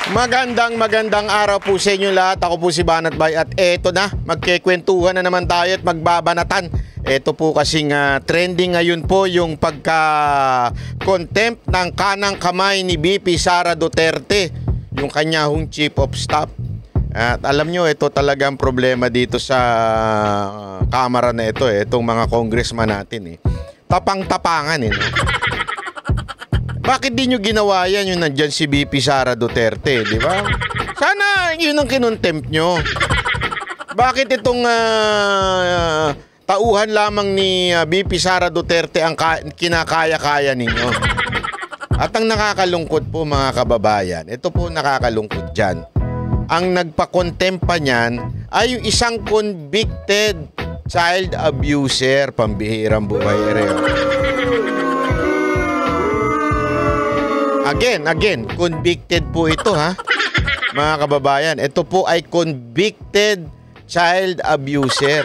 Magandang araw po sa inyo lahat. Ako po si Banat Bay at eto na, magkikwentuhan na naman tayo at magbabanatan. Eto po kasing trending ngayon po yung pagka-contempt ng kanang kamay ni VP Sara Duterte, yung kanya hong chief of staff. At alam nyo, ito talagang problema dito sa kamara na ito, itong mga congressman natin. Tapang-tapangan no? Bakit di nyo ginawa yan yung nandyan si VP Sara Duterte, di ba? Sana yun ang kinontempt nyo. Bakit itong tauhan lamang ni VP Sara Duterte ang kinakaya-kaya ninyo? At ang nakakalungkot po mga kababayan, ito po nakakalungkot dyan. Ang nagpa-contempt pa niyan ay yung isang convicted child abuser, pambihirang buhay reo. Again, convicted po ito ha, mga kababayan. Ito po ay convicted child abuser.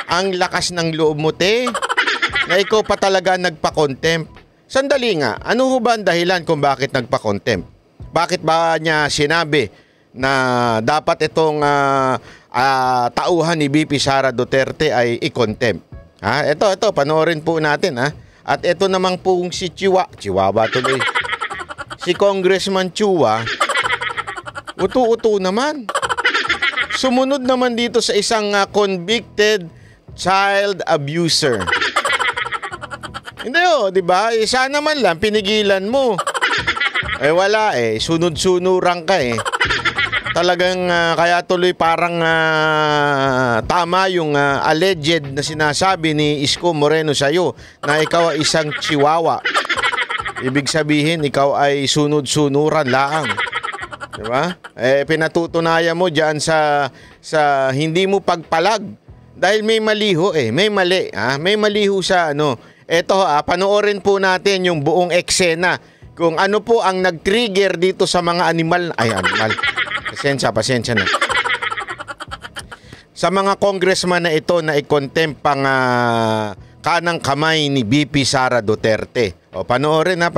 Ang lakas ng loob mo, te, na ikaw pa talaga nagpa-contempt. Sandali nga, ano ho ba ang dahilan kung bakit nagpa-contempt? Bakit ba niya sinabi na dapat itong tauhan ni VP Sara Duterte ay i-contempt? Ha? Ito, panoorin po natin ha. At ito namang pong si Chihuahua tuloy. Si Congressman Chua, utu-utu naman. Sumunod naman dito sa isang convicted child abuser. Hindi di ba? Sana naman lang pinigilan mo. Wala sunod-sunuran ka Talagang kaya tuloy parang tama yung alleged na sinasabi ni Isko Moreno sa'yo na ikaw ay isang chihuahua. Ibig sabihin, ikaw ay sunod-sunuran lang. Diba? Pinatutunayan mo dyan sa hindi mo pagpalag. Dahil may maliho may mali. May maliho sa ano. Eto panoorin po natin yung buong eksena. Kung ano po ang nag-trigger dito sa mga animal. Animal. Pasensya na. Sa mga congressman na ito na i-contempt pang kanang kamay ni VP Sara Duterte. Panoorin ha.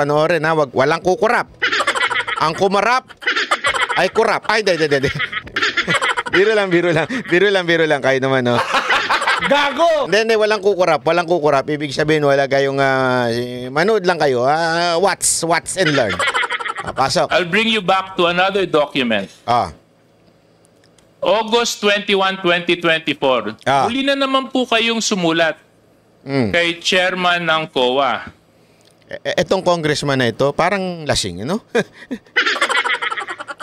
Walang kukurap. Ang kumarap ay kurap. Di. Biro lang kayo naman, no? Gago! Hindi, walang kukurap. Ibig sabihin, wala kayong manood lang kayo. Watch and learn. Pasok. I'll bring you back to another document. August 21, 2024. Huli na naman po kayong sumulat kay chairman ng COA. Etong congressman na ito, parang lasing, no?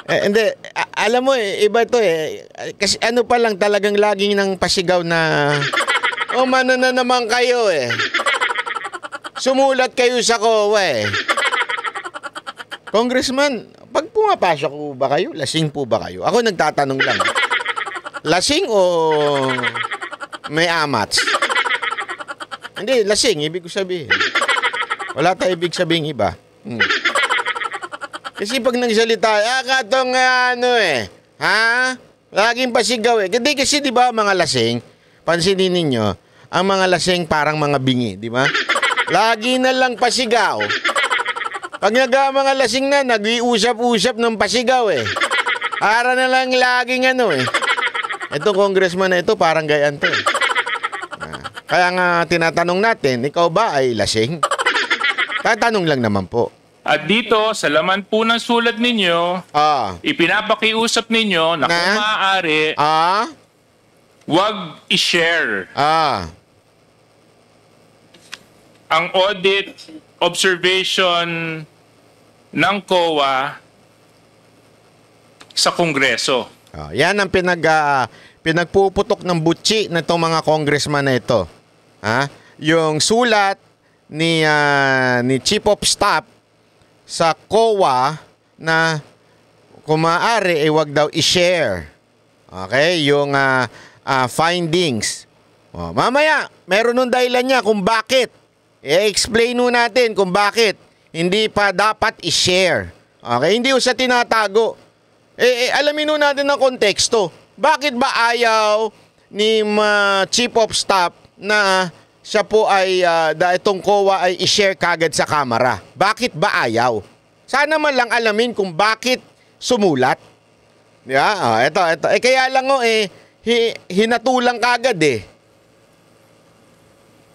Hindi, alam mo iba ito kasi ano pa lang talagang laging nang pasigaw na mano na naman kayo Sumulat kayo sa COA Congressman, pag pumapasok po ba kayo, lasing po ba kayo? Ako nagtatanong lang. Lasing o may amats? Hindi, lasing, ibig ko sabihin. Wala tayong ibig sabihin iba. Kasi pag nagsalita, katong laging pasigaw Hindi kasi di ba mga lasing, pansinin ninyo, ang mga lasing parang mga bingi, di ba? Lagi na lang pasigaw. Pag mga lasing na, nag-iusap-usap ng pasigaw Para na lang laging Ito congressman na ito, parang gayan to Kaya nga tinatanong natin, ikaw ba ay lasing? Tatanong lang naman po. At dito, sa laman po ng sulat ninyo, ipinapakiusap ninyo na kung maaari, wag i-share ang audit observation ng COA sa Kongreso. Yan ang pinagpuputok ng butsi na itong mga congressman na ito. Yung sulat ni Chief of Staff sa COA na kung maaari wag daw i-share. Okay? Yung findings. Mamaya, meron nung dahilan niya kung bakit. I-explain nun natin kung bakit hindi pa dapat i-share. Okay? Hindi sa tinatago. Alamin nun natin ang konteksto. Bakit ba ayaw ni Chief of Staff na siya po ay itong COA ay i-share kagad sa kamera? Bakit ba ayaw? Sana man lang alamin kung bakit sumulat. Yeah, ito. Kaya lang hinatulang kagad eh.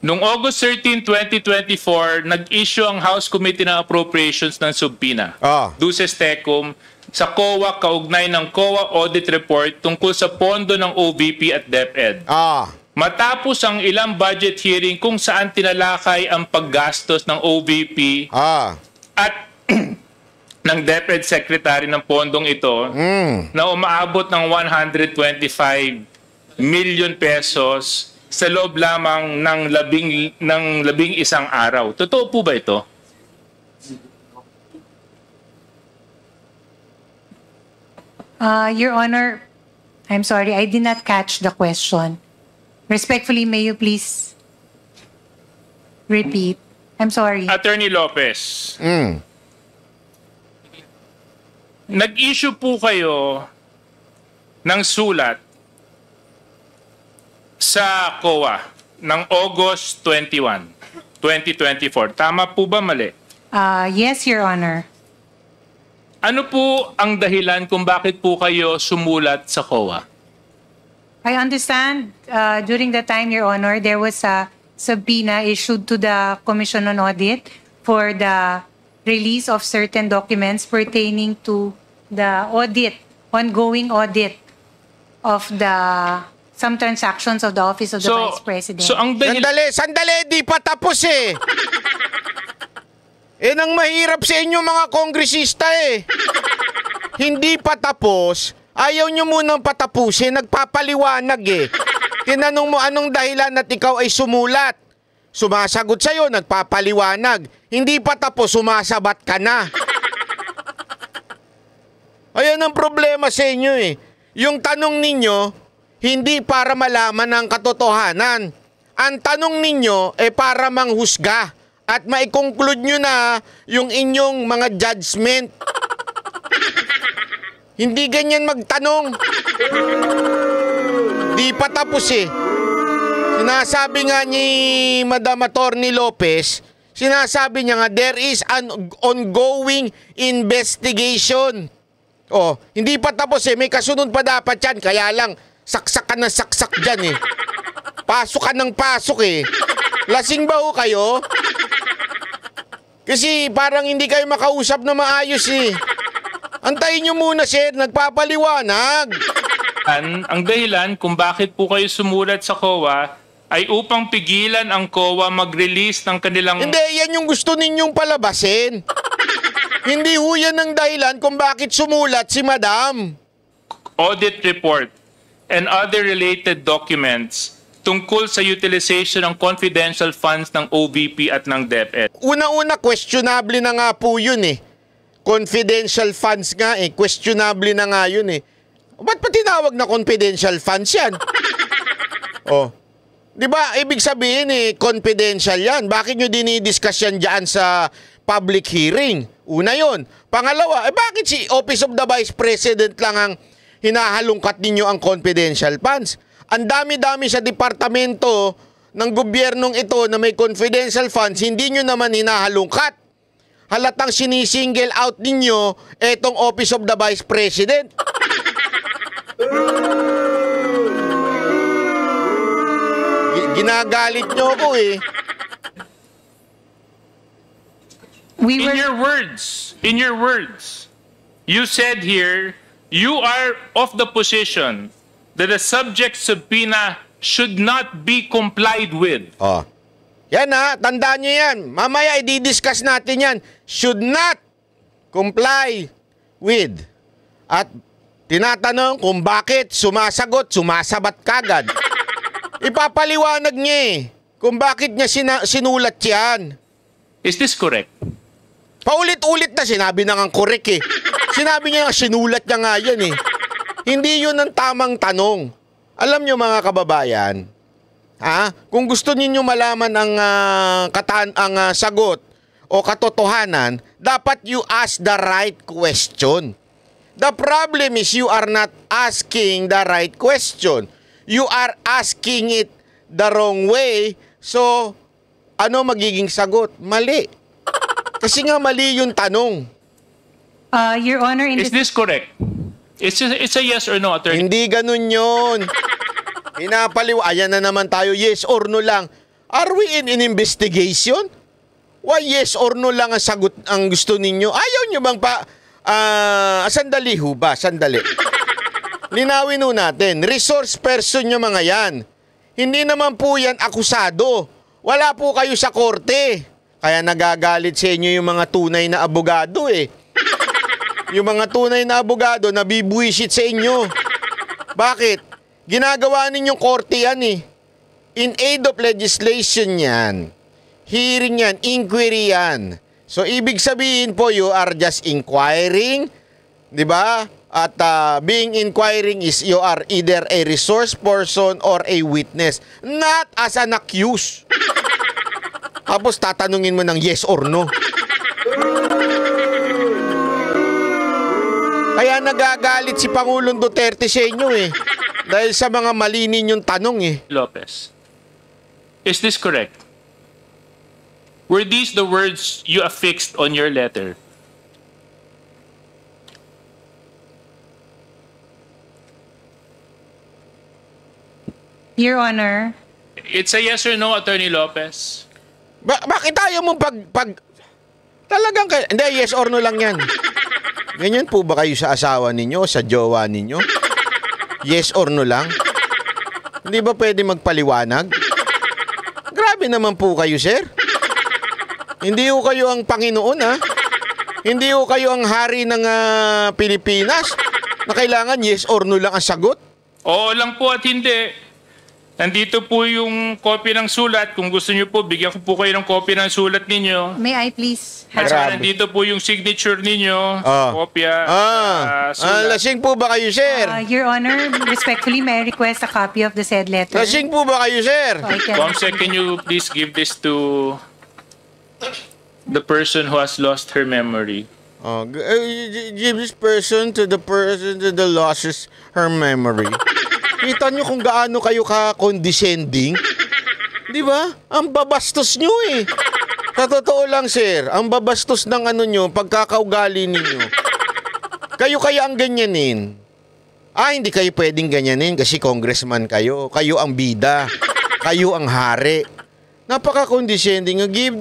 Noong August 13, 2024, nag-issue ang House Committee ng Appropriations ng subpoena. Duces Tecum sa COA kaugnay ng COA Audit Report tungkol sa pondo ng OVP at DepEd. Matapos ang ilang budget hearing kung saan tinalakay ang paggastos ng OVP at ng DepEd Secretary ng pondong ito na umaabot ng 125 million pesos sa loob lamang ng labing isang araw. Totoo po ba ito? Your Honor, I'm sorry, I did not catch the question. Respectfully, may you please repeat? I'm sorry. Attorney Lopez. Nag-issue po kayo ng sulat sa COA ng August 21, 2024. Tama po ba, mali? Yes, Your Honor. Ano po ang dahilan kung bakit po kayo sumulat sa COA? I understand during that time, Your Honor, there was a subpoena issued to the Commission on Audit for the release of certain documents pertaining to the ongoing audit of some transactions of the Office of the Vice President. So ang Sandali, di pa tapos eh. Nang mahirap sa inyo mga kongresista eh. Hindi pa tapos, ayaw nyo munang patapusin, nagpapaliwanag eh. Tinanong mo anong dahilan at ikaw ay sumulat. Sumasagot sa'yo, nagpapaliwanag. Hindi pa tapos, sumasabat ka na. Ayan ang problema sa inyo eh. Yung tanong ninyo, hindi para malaman ang katotohanan. Ang tanong ninyo para manghusga at maikonclude nyo na yung inyong mga judgment. Hindi ganyan magtanong. Di pa tapos eh. Sinasabi nga ni Madam Attorney Lopez, sinasabi niya nga, there is an ongoing investigation. Hindi pa tapos eh. May kasunod pa dapat yan. Kaya lang, saksak ka ng saksak dyan eh. Pasok ka ng pasok eh. Lasing ba ho kayo? Kasi parang hindi kayo makausap na maayos eh. Antayin nyo muna, sir. Nagpapaliwanag. Ang dahilan kung bakit po kayo sumulat sa COA ay upang pigilan ang COA mag-release ng kanilang... Hindi, yan yung gusto ninyong palabasin. Hindi ho yan ang dahilan kung bakit sumulat si Madam. Audit report and other related documents tungkol sa utilization ng confidential funds ng OVP at ng DepEd. Una-una, questionable na nga po yun eh. Confidential funds nga eh. Questionable na nga yun eh. Ba't pa tinawag na confidential funds yan? Di ba, ibig sabihin eh, confidential yan. Bakit nyo dinidiscuss yan dyan sa public hearing? Una yun. Pangalawa, bakit si Office of the Vice President lang ang hinahalungkat ninyo ang confidential funds? Ang dami-dami sa departamento ng gobyernong ito na may confidential funds, hindi nyo naman hinahalungkat. Halatang sinisingle out ninyo etong Office of the Vice President. Ginagalit nyo ako eh. In your words, you said here, you are of the position that the subject subpoena should not be complied with. Yan ha, tandaan nyo yan. Mamaya i-discuss natin yan. Should not comply with. At tinatanong kung bakit sumasagot, sumasabat kagad. Ipapaliwanag niya eh kung bakit niya sinulat yan. Is this correct? Paulit-ulit na sinabi na nga correct eh. Sinabi niya nga sinulat niya nga yan eh. Hindi yun ang tamang tanong. Alam nyo mga kababayan, kung gusto niyo malaman ang sagot o katotohanan, dapat you ask the right question. The problem is you are not asking the right question. You are asking it the wrong way. So, ano magiging sagot? Mali. Kasi nga mali yung tanong. Your Honor, in Is this correct? It's a yes or no, Attorney. Hindi ganun yun. Ayan na naman tayo, yes or no lang. Are we in an investigation? Why yes or no lang ang sagot ang gusto ninyo? Ayaw nyo bang sandali ho ba? Sandali. Linawin ho natin. Resource person nyo mga yan. Hindi naman po yan akusado. Wala po kayo sa korte. Kaya nagagalit sa inyo yung mga tunay na abogado eh. Yung mga tunay na abogado nabibuisit sa inyo. Bakit? Ginagawa ninyong korte yan eh. In aid of legislation yan. Hearing yan, inquiry yan. So, ibig sabihin po, you are just inquiring, di ba? At being inquiring is you are either a resource person or a witness. Not as an accused. Tapos tatanungin mo ng yes or no. Kaya nagagalit si Pangulong Duterte sa inyo eh. Dahil sa mga mali ninyong tanong eh. Lopez, is this correct? Were these the words you affixed on your letter? Your Honor. It's a yes or no, Attorney Lopez. Bakit ayaw mo talagang hindi, yes or no lang yan. Ganyan po ba kayo sa asawa ninyo, sa jowa ninyo? Yes or no lang? Hindi ba pwede magpaliwanag? Grabe naman po kayo, sir. Hindi ho kayo ang Panginoon, ha? Hindi ho kayo ang hari ng Pilipinas na kailangan yes or no lang ang sagot? Oo lang po at hindi. Nandito po yung copy ng sulat. Kung gusto niyo po, bigyan ko po kayo ng copy ng sulat ninyo. May I please At have... saka nandito po yung signature ninyo. Kopya. Sulat. Lasing po ba kayo, sir? Your Honor, respectfully, may I request a copy of the said letter? Lasing po ba kayo, sir? So I can- Comsec, can you please give this to the person who has lost her memory? Give this person to the person that loses her memory. Kita nyo kung gaano kayo ka-condescending? Di ba? Ang babastos nyo eh. Sa totoo lang, sir, ang babastos ng nyo, pagkakaugali ninyo. Kayo kaya ang ganyanin. Hindi kayo pwedeng ganyanin kasi congressman kayo. Kayo ang bida. Kayo ang hari. Napaka-condescending. Give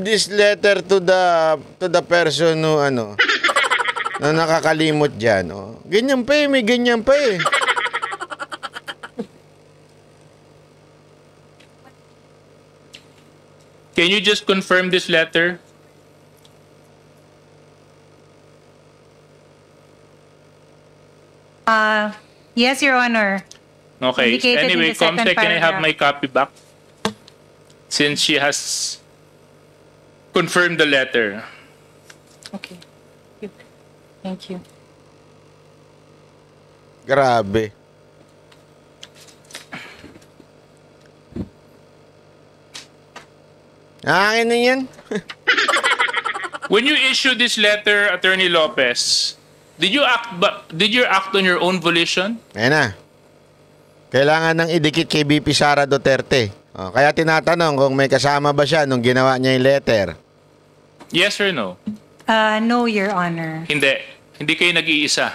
this letter to the person who na nakakalimot dyan. Ganyan pa eh, may ganyan pa eh. Can you just confirm this letter? Yes, Your Honor. Okay. Indicated in Anyway, the second Comsec, can I have paragraph. my copy back? Since she has confirmed the letter. Okay. Thank you. Grabe. Akin na yan. When you issued this letter, Attorney Lopez, did you act on your own volition? Ayan na. Kailangan nang idikit kay VP Sara Duterte. Kaya tinatanong kung may kasama ba siya nung ginawa niya yung letter. Yes or no? No, Your Honor. Hindi. Hindi kayo nag-iisa.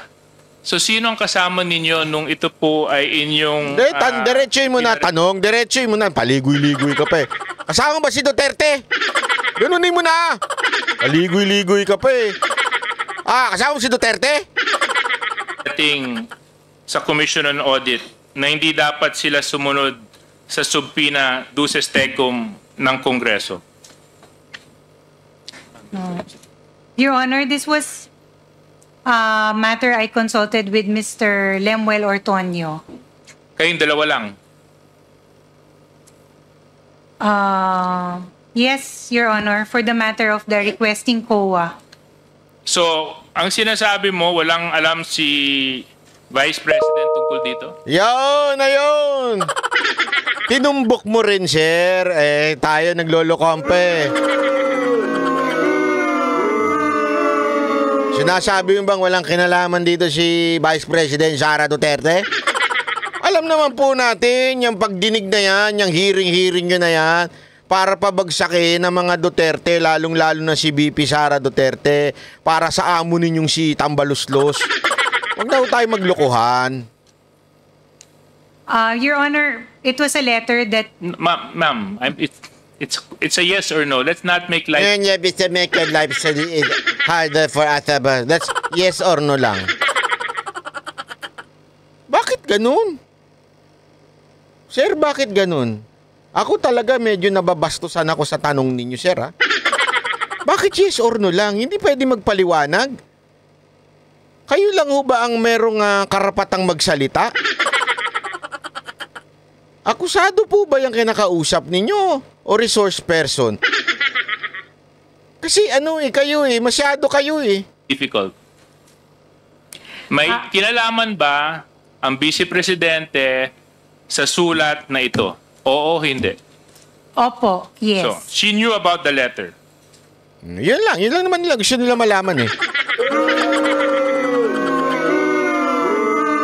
So, sino ang kasama ninyo nung ito po ay inyong... Diretsoy mo na tanong. Diretsoy mo na. Paligoy-ligoy ka pa eh. Kasama ba si Duterte? Ganunin mo na. Paligoy-ligoy ka pa eh. Kasama mo si Duterte? Dating sa Commission on Audit na hindi dapat sila sumunod sa subpoena duces tecum ng Kongreso. Your Honor, this was a matter I consulted with Mr. Lemuel Ortonio. Kayong dalawa lang. Yes, Your Honor, for the matter of the requesting COA. So, ang sinasabi mo, walang alam si Vice President tungkol dito? Yun! Tinumbok mo rin, sir. Tayo naglolokohan pa eh. Sinasabi mo bang walang kinalaman dito si Vice President Sara Duterte? Alam naman po natin, yung pagdinig na yan, yung hearing nyo na yan, para pabagsakin ng mga Duterte, lalong-lalo na si VP Sara Duterte, para sa amo ninyong si Tambaluslos. Huwag na tayo maglokohan. Your Honor, it was a letter that... Ma'am, it's a yes or no. Let's not make life... And yeah, to make your life harder for us. That's yes or no lang. Bakit ganun? Sir, bakit ganun? Ako talaga medyo nababastusan ako sa tanong ninyo, sir, ha? Bakit yes or no lang? Hindi pwede magpaliwanag? Kayo lang ho ba ang merong karapatang magsalita? Akusado po ba yung kinakausap ninyo? O resource person? Kasi kayo masyado kayo difficult. May kinalaman ba ang Vice Presidente sa sulat na ito? Oo, hindi. Opo, yes. So, she knew about the letter. Yun lang naman nila. Gusto nila malaman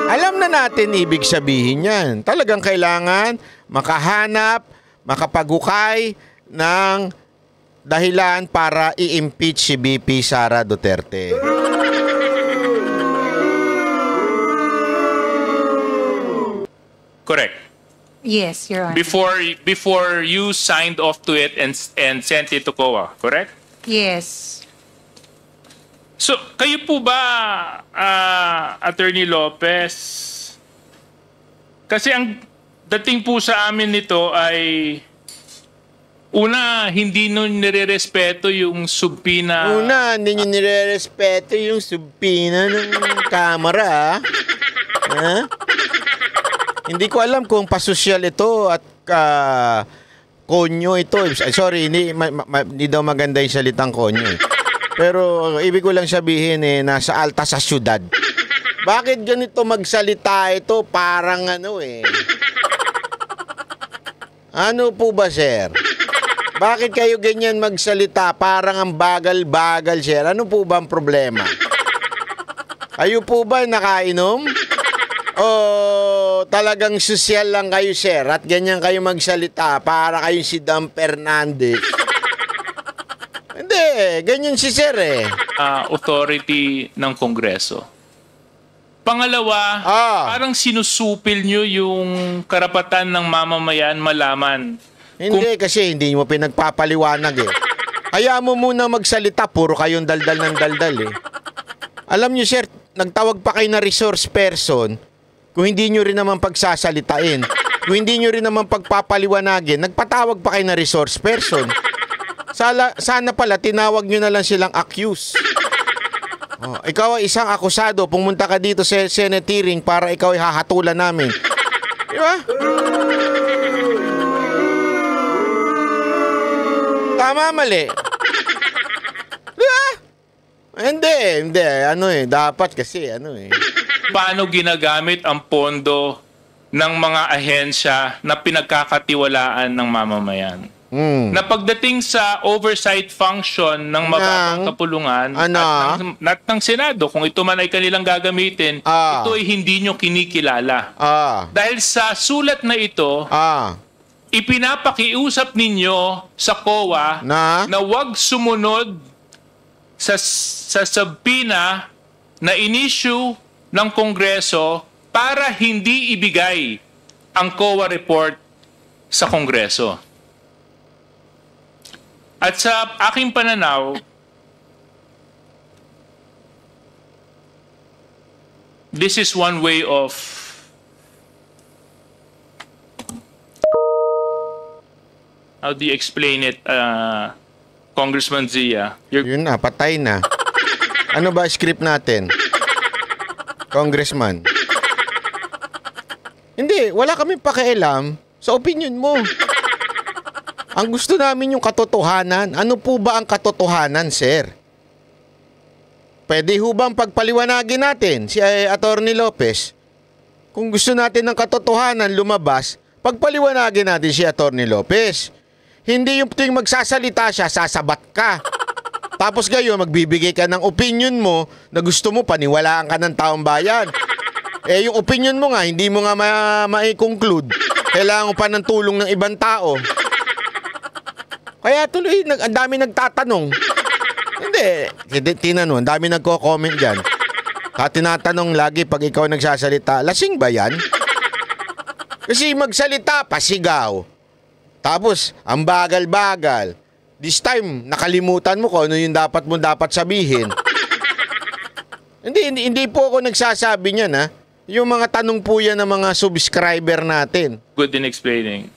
Alam na natin ibig sabihin yan. Talagang kailangan makahanap, makapagukay ng dahilan para i-impeach si VP Sara Duterte. Correct. Yes, Your Honor. Before you signed off to it and sent it to COA, correct? Yes. So, kayo po ba, Attorney Lopez, kasi ang dating po sa amin nito ay, una, hindi nun nire-respeto yung subpina. Una, hindi nyo nire-respeto yung subpina ng kamera, ha? Hindi ko alam kung pasosyal ito at konyo ito. Sorry, hindi daw maganda yung salitang konyo. Pero ibig ko lang sabihin nasa alta sa syudad. Bakit ganito magsalita ito? Parang Ano po ba, sir? Bakit kayo ganyan magsalita? Parang ang bagal-bagal, sir. Ano po ba ang problema? Kayo po ba nakainom? O talagang sosyal lang kayo, sir, at ganyan kayo magsalita para kayo si Dan Fernandez? Hindi, ganyan si sir Authority ng Kongreso. Pangalawa, parang sinusupil nyo yung karapatan ng mamamayan malaman. Hindi, kasi hindi mo pinagpapaliwanag Kaya mo muna magsalita, puro kayong daldal ng daldal Alam nyo, sir, nagtawag pa kayo na resource person. Kung hindi nyo rin naman pagsasalitain, kung hindi nyo rin naman pagpapaliwanagin, nagpatawag pa kayo na resource person. Sana pala, tinawag nyo na lang silang accused. Ikaw ay isang akusado, pumunta ka dito sa Senate hearing para ikaw ay hahatulan namin. Di ba? Tama, mali. Di ba? Hindi. Dapat kasi Paano ginagamit ang pondo ng mga ahensya na pinagkakatiwalaan ng mamamayan? Na pagdating sa oversight function ng mababang kapulungan at ng Senado, kung ito man ay kanilang gagamitin, ito ay hindi nyo kinikilala. Dahil sa sulat na ito, ipinapakiusap ninyo sa COA na huwag sumunod sa subpoena na in-issue ng Kongreso para hindi ibigay ang COA report sa Kongreso. At sa aking pananaw, this is one way of how do you explain it, Congressman Zia? Yun na, patay na. Ano ba script natin? Congressman. Hindi, wala kaming pakialam sa opinion mo. Ang gusto namin yung katotohanan. Ano po ba ang katotohanan, sir? Pwede ho bang pagpaliwanagin natin si Attorney Lopez? Kung gusto natin ng katotohanan lumabas, pagpaliwanagin natin si Attorney Lopez. Hindi yung tuwing magsasalita siya, sasabat ka. Tapos gayon, magbibigay ka ng opinion mo na gusto mo paniwalaan ka ng taong bayan. Yung opinion mo nga, hindi mo nga ma-conclude. Kailangan mo pa ng tulong ng ibang tao. Kaya tuloy, ang dami nagtatanong. Hindi, tinanong, ang dami nagko-comment dyan. Tinatanong lagi pag ikaw nagsasalita, lasing ba yan? Kasi magsalita, pasigaw. Tapos, ang bagal-bagal. This time, nakalimutan mo kung ano yung dapat sabihin. Hindi po ako nagsasabi niyan, ha? Yung mga tanong po yan ng mga subscriber natin. Good in explaining.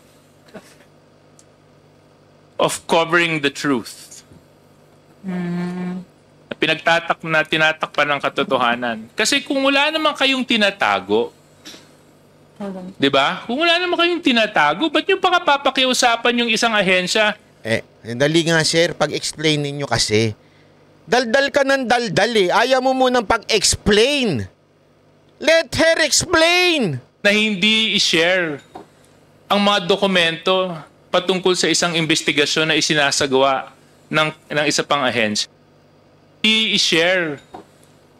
Of covering the truth. Tinatakpan ng katotohanan. Kasi kung wala naman kayong tinatago, di ba? Kung wala naman kayong tinatago, ba't nyo pa papakiusapan yung isang ahensya? Dali nga, sir, pag-explain ninyo kasi. Daldal ka ng daldal eh. Ayaw mo munang pag-explain. Let her explain! Na hindi i-share ang mga dokumento patungkol sa isang investigasyon na isinasagawa ng isa pang ahensya. Hindi i-share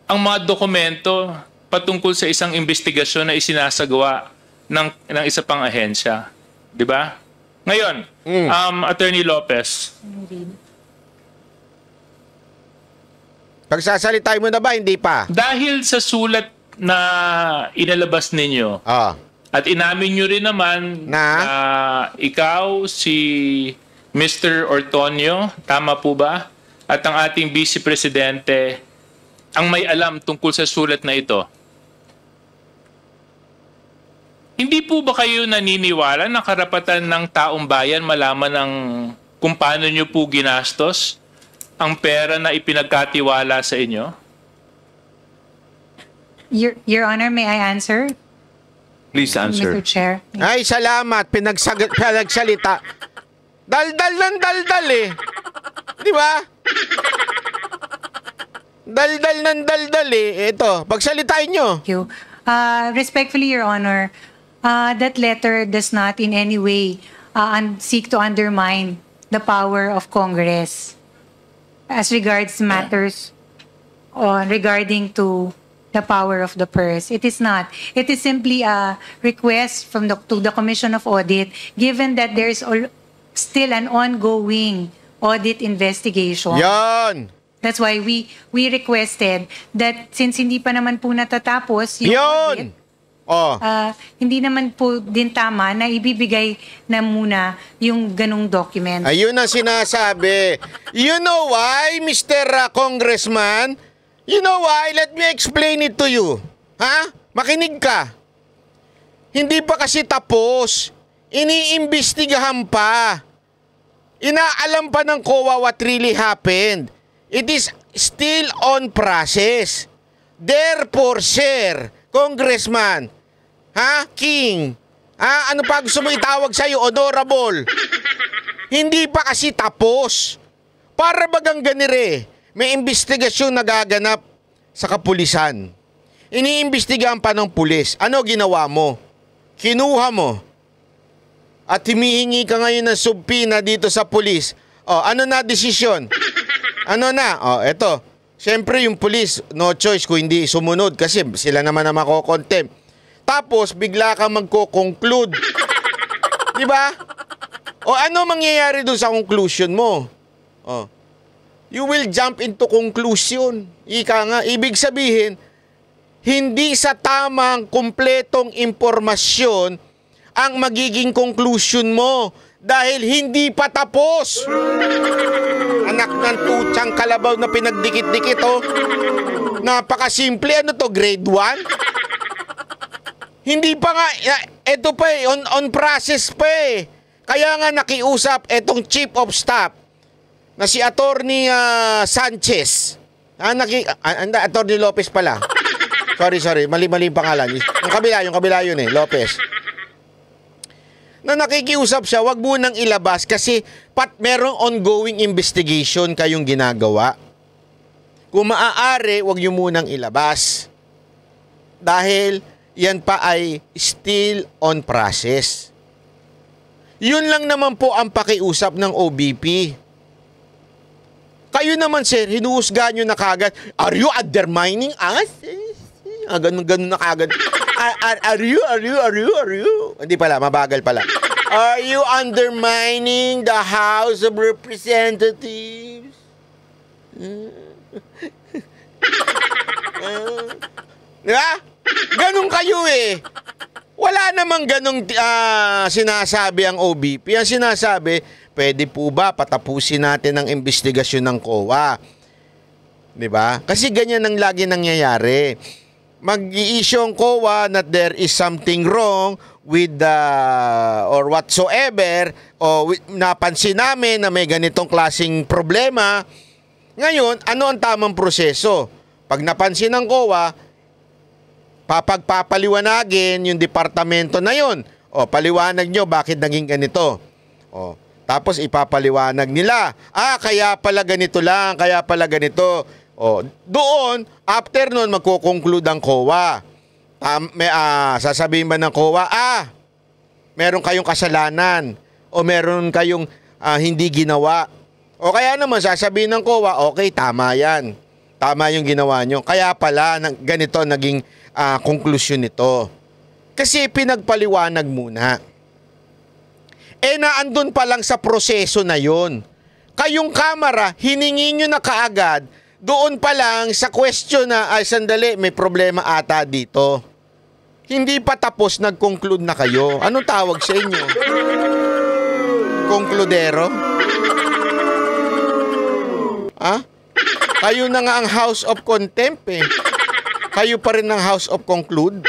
ang mga dokumento patungkol sa isang investigasyon na isinasagawa ng isa pang ahensya. Di ba? Ngayon, Attorney Lopez. Pagsasalitay mo na ba? Hindi pa. Dahil sa sulat na inalabas ninyo, at inamin nyo rin naman na ikaw, si Mr. Ortonio, tama po ba? At ang ating Vice Presidente ang may alam tungkol sa sulat na ito. Hindi po ba kayo naniniwala na karapatan ng taong bayan malaman kung paano nyo po ginastos ang pera na ipinagkatiwala sa inyo? Your Honor, may I answer? Please answer. Mr. Chair. Ay, salamat. Pinagsalita. Daldal ng daldal eh. Di ba? Daldal ng daldal eh. Ito, pagsalitain nyo. Thank you. Respectfully, Your Honor, that letter does not in any way seek to undermine the power of Congress as regards matters regarding to the power of the purse. It is not. It is simply a request to the Commission of Audit, given that there is still an ongoing audit investigation. Yan! That's why we requested that since hindi pa naman po natatapos yung audit, hindi naman po din tama na ibibigay na muna yung ganung document. Ayun ang sinasabi. You know why, Mr. Congressman? You know why? Let me explain it to you. Ha? Makinig ka. Hindi pa kasi tapos. Iniimbestigahan pa. Inaalam pa ng COA what really happened. It is still on process. Therefore, sir, Congressman, King, ano pa gusto mo itawag sa'yo, Honorable? Hindi pa kasi tapos. Para bagang ganire, may investigasyon nagaganap sa kapulisan. Iniimbestigahan pa ng pulis. Ano ginawa mo? Kinuha mo. At humihingi ka ngayon ng subpoena dito sa pulis. Ano na desisyon? Ano na? Eto. Siyempre yung pulis, no choice kung hindi sumunod kasi sila naman na makokontempt. Tapos bigla ka magko-conclude. Di ba? Ano mangyayari doon sa conclusion mo? You will jump into conclusion. Ika nga, ibig sabihin, hindi sa tamang kumpletong impormasyon ang magiging conclusion mo dahil hindi pa tapos. Anak ng tutsang kalabaw na pinagdikit-dikit, Napakasimple. Ano to, grade 1? Hindi pa nga, eto pa on process pa eh. Kaya nga nakiusap etong Chief of Staff na si Attorney Sanchez. Attorney Lopez pala. Sorry. Mali pangalan. Yung kabila yun eh, Lopez. Na nakikiusap siya, wag mo nang ilabas kasi merong ongoing investigation kayong ginagawa. Kung maaari, wag nyo munang ilabas. Dahil yan pa ay still on process. Yun lang naman po ang pakiusap ng OBP. Kayo naman, sir, hinuhusgahan nyo na kagad. Are you undermining us? Ganun na kagad. Are you? Hindi pala, mabagal pala. Are you undermining the House of Representatives? Diba? Ganun kayo eh. Wala namang ganung sinasabi ang OBP. Ang sinasabi, pwede po ba patapusin natin ang investigasyon ng COA? Diba? Kasi ganyan ang lagi nangyayari. Mag-i-issue ang COA that there is something wrong with or whatsoever, o napansin namin na may ganitong klaseng problema. Ngayon, ano ang tamang proseso? Pag napansin ng COA, papagpapaliwanagin yung departamento na yun. O, paliwanag nyo bakit naging ganito. O, tapos ipapaliwanag nila. Kaya pala ganito lang, kaya pala ganito. O, doon, after nun, magkukonclude ang COA. Sasabihin ba ng COA, meron kayong kasalanan o meron kayong hindi ginawa. O kaya naman, sasabihin ng COA, okay, tama yan. Tama yung ginawa nyo. Kaya pala, ganito naging konklusyon nito. Kasi pinagpaliwanag muna. Naandun pa lang sa proseso na yon. Kayong kamera, hiningi nyo na kaagad, doon pa lang sa question na, sandali, may problema ata dito. Hindi pa tapos, nag-conclude na kayo. Anong tawag sa inyo? Konkludero? Kayo na nga ang House of Contempt eh. Kayo pa rin ng House of Conclude.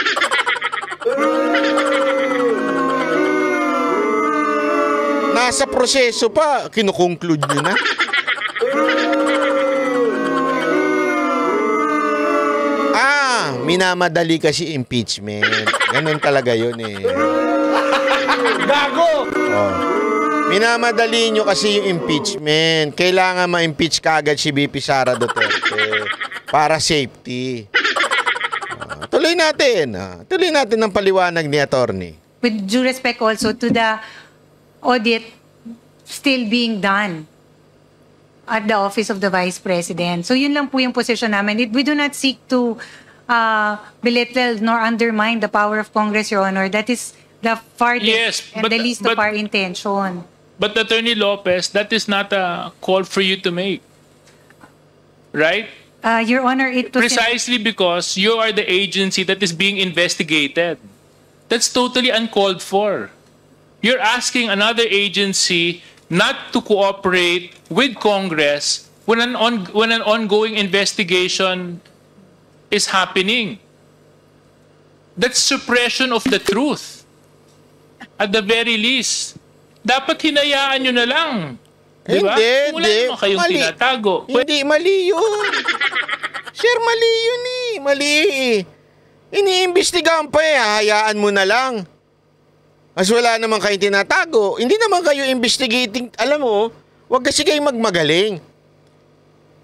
Nasa proseso pa, kinukonclude nyo na. Minamadali kasi impeachment. Ganun talaga yun eh. Gago! Minamadali nyo kasi yung impeachment. Kailangan ma-impeach kaagad si VP Sara Duterte para safety. Tuloy natin. Tuloy natin ang paliwanag ni Attorney. With due respect also to the audit still being done at the Office of the Vice President. So yun lang po yung position namin. We do not seek to belittle nor undermine the power of Congress, Your Honor. That is the farthest and the least of our intention. But Attorney Lopez, that is not a call for you to make. Right? Your Honor, it was precisely because you are the agency that is being investigated. That's totally uncalled for. You're asking another agency not to cooperate with Congress when an ongoing investigation is happening. That's suppression of the truth. At the very least, dapat hinayaan nyo na lang. Diba? Hindi. Wala naman kayong tinatago. Hindi, mali yun. Sir, mali yun eh. Mali eh. Iniimbestigahan pa eh. Hayaan mo na lang. As wala naman kayong tinatago. Hindi naman kayo investigating. Alam mo, wag kasi kayo magmagaling.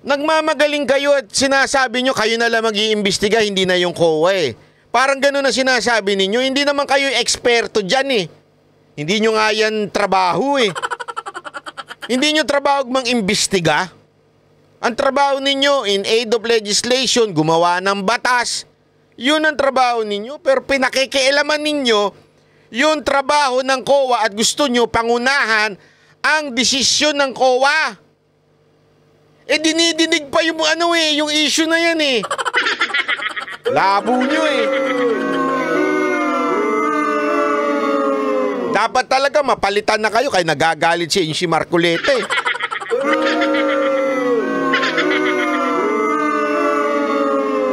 Nagmamagaling kayo at sinasabi nyo kayo na lang mag-iimbestiga, hindi na yung COA eh. Parang gano'n na sinasabi ninyo. Hindi naman kayo eksperto dyan eh. Hindi nyo nga yan trabaho eh. Hindi nyo trabaho mang-imbestiga. Ang trabaho ninyo in aid of legislation, gumawa ng batas. Yun ang trabaho ninyo. Pero pinakikialaman ninyo yung trabaho ng COA at gusto nyo pangunahan ang desisyon ng COA. Dinidinig pa yung yung issue na yan eh. Labo nyo eh. Dapat talaga mapalitan na kayo kaya nagagalit si Marcoleta eh.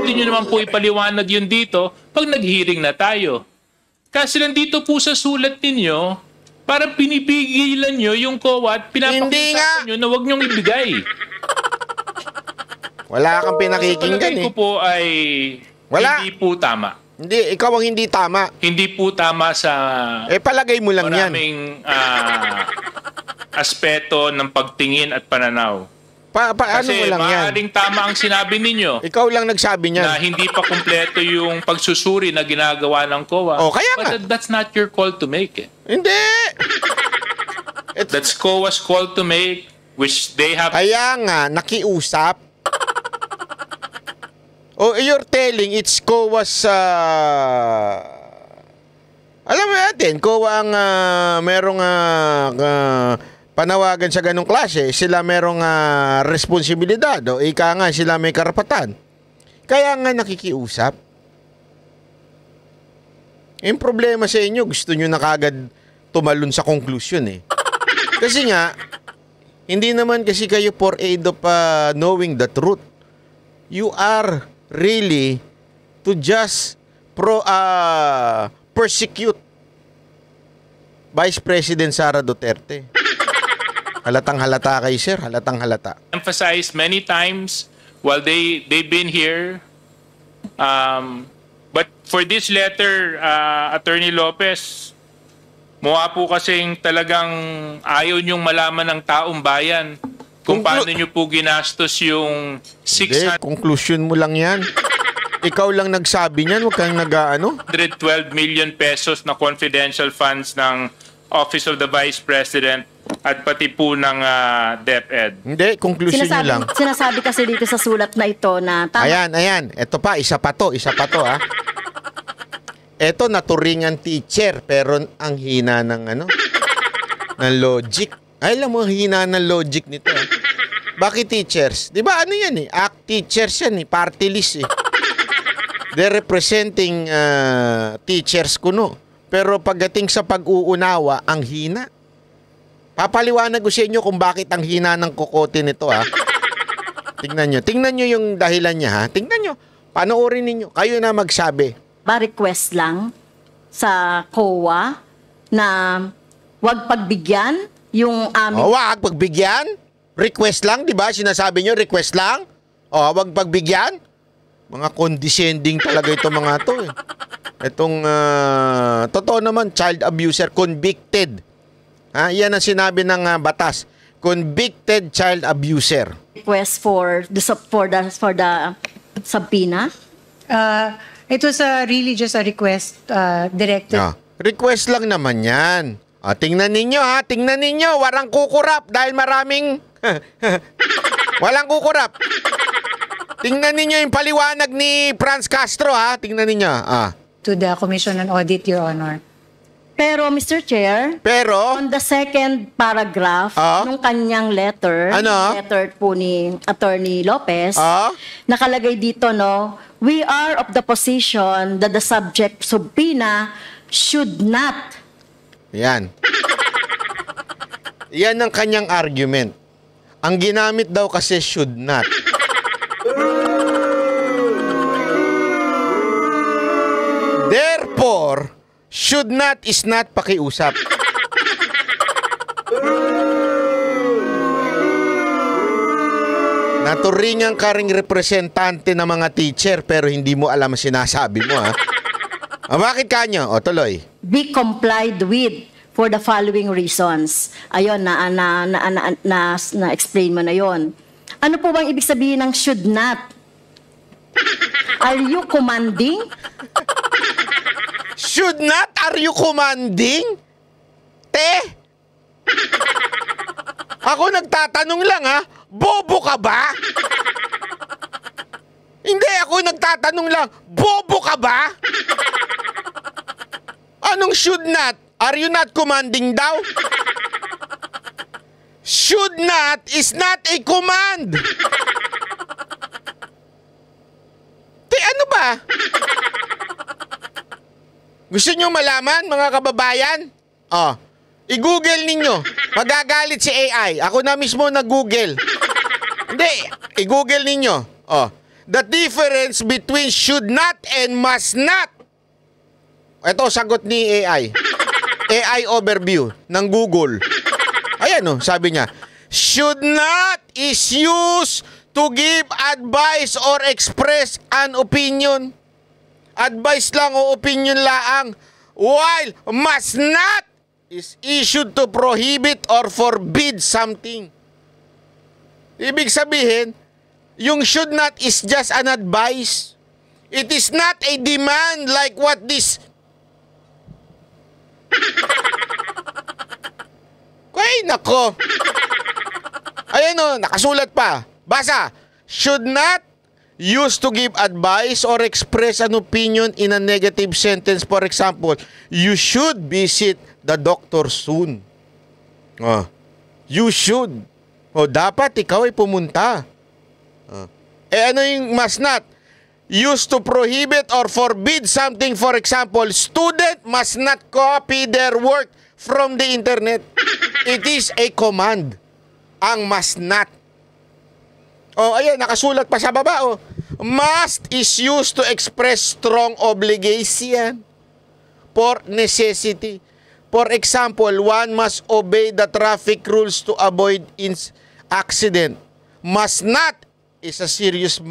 Hindi nyo naman po ipaliwanag yun dito pag nag-hearing na tayo. Kasi nandito po sa sulat ninyo, parang pinipigilan nyo yung COA at pinapakita nyo na huwag nyong ibigay. Wala kang pinakikinggan eh. Ko po ay hindi po tama. Hindi, ikaw ang hindi tama. Hindi po tama sa palagay mo lang yan. Maraming aspeto ng pagtingin at pananaw. Kasi ano mo lang yan? maaaring tama ang sinabi ninyo. Ikaw lang nagsabi niyan. Na hindi pa kumpleto yung pagsusuri na ginagawa ng COA. Kaya nga. But that's not your call to make eh. Hindi! That's COA's call to make, which they have... Kaya nga, nakiusap. You're telling it's COA's Alam mo natin, kung ang merong panawagan sa ganong klase, sila merong responsibilidad o ika nga sila may karapatan. Kaya nga nakikiusap. Yung problema sa inyo, gusto nyo na kagad tumalon sa conclusion eh. Kasi nga, hindi naman kasi kayo for aid of knowing the truth. You are really to just persecute Vice President Sara Duterte. Halatang halata kayo, sir. Halatang halata. Emphasized many times while they've been here. But for this letter, Attorney Lopez, mukha po kasing talagang ayaw niyong malaman ng taong bayan kung paano niyo po ginastos yung 612 conclusion mo lang yan. Ikaw lang nagsabi niyan, huwag kang million pesos na confidential funds ng Office of the Vice President at pati po ng DepEd. Hindi, conclusion niyo lang. Sinasabi kasi dito sa sulat na ito na tama. Ayan. Ito pa, isa pa to ha. Ito, naturingan teacher, pero ang hina ng ng logic. Ay, alam mo, hina ng logic nito. Bakit teachers? Di ba ano yan eh? Act teachers yan eh. Party list eh. They're representing teachers kuno. Pero pagdating sa pag-uunawa, ang hina. Papaliwanag ko sa inyo kung bakit ang hina ng kokote nito ha. Tingnan nyo yung dahilan niya ha. Tingnan nyo. Panoorin ninyo. Kayo na magsabi. Request lang sa COA na wag pagbigyan yung aming... Wag pagbigyan? Request lang, di ba? Sinasabi nyo, request lang? Wag pagbigyan? Mga condescending talaga itong mga to eh. Itong, totoo naman, child abuser, convicted. Yan ang sinabi ng batas. Convicted child abuser. Request for the subpoena? It was really just a request directed. Request lang naman yan. Tingnan ninyo ha, tingnan ninyo. Walang kukurap dahil maraming... Walang kukurap. Tingnan ninyo yung paliwanag ni Franz Castro ha. Tingnan ninyo. To the Commission on Audit, Your Honor. Pero, Mr. Chair, on the second paragraph nung kanyang letter, letter po ni Attorney Lopez, nakalagay dito, we are of the position that the subject subpoena should not. Yan. Yan ang kanyang argument. Ang ginamit daw kasi should not. Therefore, should not is not pakiusap. Naturingan ka ring representante ng mga teacher pero hindi mo alam ang sinasabi mo ha. Bakit kanyo? Tuloy. Be complied with for the following reasons. Ayun, na-explain mo na yon. Ano po bang ibig sabihin ng should not? Are you commanding? Should not? Are you commanding? Ako nagtatanong lang ha. Bobo ka ba? Hindi, ako nagtatanong lang. Bobo ka ba? Anong should not? Are you not commanding daw? Should not is not a command. Ano ba? Gusto nyo malaman, mga kababayan? I-google ninyo. Magagalit si AI. Ako na mismo nag-google. Hindi, i-google ninyo. The difference between should not and must not. Ito, sagot ni AI. AI overview ng Google. Ayan sabi niya. Should not is used to give advice or express an opinion. Advice lang o opinion laang. While must not is issued to prohibit or forbid something. Ibig sabihin, yung should not is just an advice. It is not a demand like what this... Ay, nako. Ayan nakasulat pa. Basa. Should not used to give advice or express an opinion in a negative sentence. For example, you should visit the doctor soon. You should. Dapat ikaw ay pumunta. Ano yung must not? Used to prohibit or forbid something. For example, student must not copy their work from the internet. It is a command. Ang must not. Ayan, nakasulat pa sa baba. Must is used to express strong obligation for necessity. For example, one must obey the traffic rules to avoid accident. Must not is a serious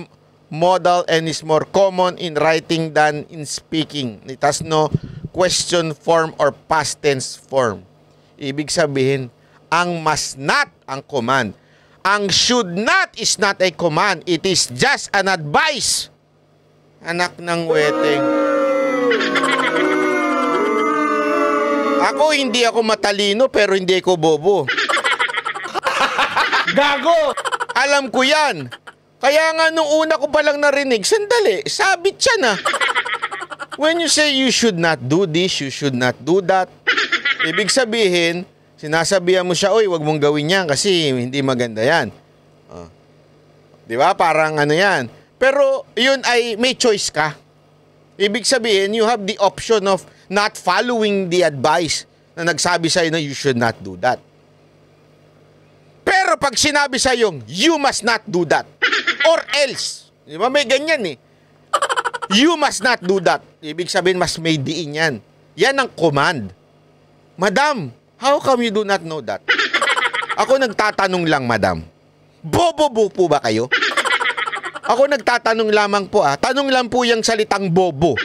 modal and is more common in writing than in speaking. It has no question form or past tense form. Ibig sabihin, ang must not ang command. Ang should not is not a command. It is just an advice. Anak ng weteng. Ako, hindi ako matalino pero hindi ako bobo. Gago! Alam ko yan. Kaya nga nung una ko palang narinig, sandali, sabit siya na. When you say you should not do this, you should not do that, ibig sabihin, sinasabihan mo siya, wag mong gawin yan kasi hindi maganda yan. Di ba? Parang ano yan. Pero yun ay may choice ka. Ibig sabihin, you have the option of not following the advice na nagsabi sa'yo na you should not do that. Pero pag sinabi sa'yo, you must not do that. Or else. Di ba? May ganyan eh. You must not do that. Ibig sabihin, mas may diin yan. Yan ang command. Madam, how come you do not know that? Ako nagtatanong lang, madam. Bobo po ba kayo? Ako nagtatanong lamang po Tanong lang po yung salitang bobo.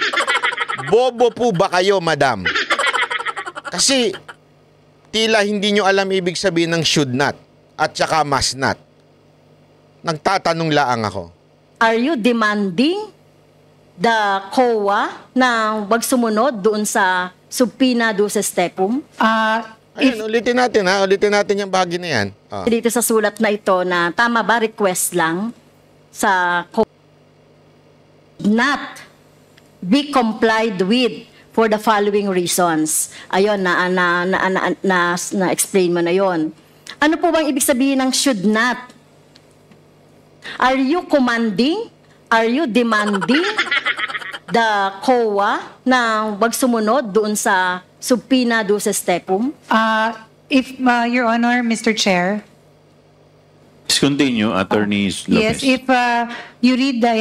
Bobo po ba kayo, madam? Kasi tila hindi nyo alam ibig sabihin ng should not at saka must not. Nagtatanong lang ako. Are you demanding the COA na wag sumunod doon sa subpoena duces tecum? Ayun, ulitin natin Ulitin natin yung bahagi na yan. Dito sa sulat na ito na tama ba request lang sa COA not be complied with for the following reasons. Ayun, na-explain mo na yon. Ano po bang ibig sabihin ng should not? Are you commanding? Are you demanding the COA na wag sumunod doon sa subpoena duces tecum? If Your Honor, Mr. Chair. Please continue, Attorney Lopez. Yes, if you read the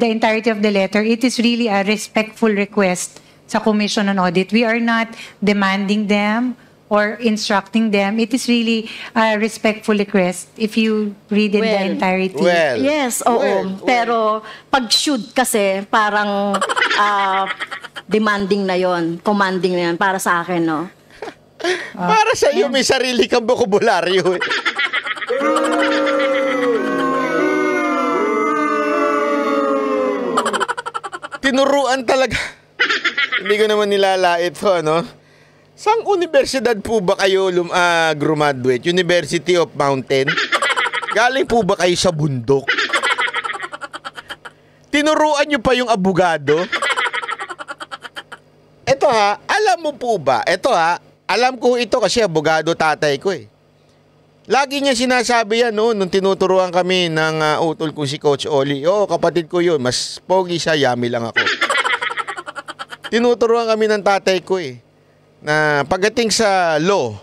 entirety of the letter, it is really a respectful request sa Commission on Audit. We are not demanding them or instructing them. It is really a respectful request if you read in the entirety. Yes, oo. Pero pag should kasi parang demanding na yon, commanding na yon para sa akin, no? Para sa iyo may sarili kang bokabularyo. Tinuruan talaga. Hindi ko naman nilalait to, ano? Saang universidad po ba kayo graduate? University of Mountain? Galing po ba kayo sa bundok? Tinuruan nyo pa yung abogado? Ito alam mo po ba? Alam ko ito kasi abogado tatay ko eh. Lagi niya sinasabi yan nung tinuturuan kami ng utol ko si Coach Oli. Kapatid ko yun. Mas pogi siya, yummy lang ako. Tinuturuan kami ng tatay ko eh. Na pagdating sa law,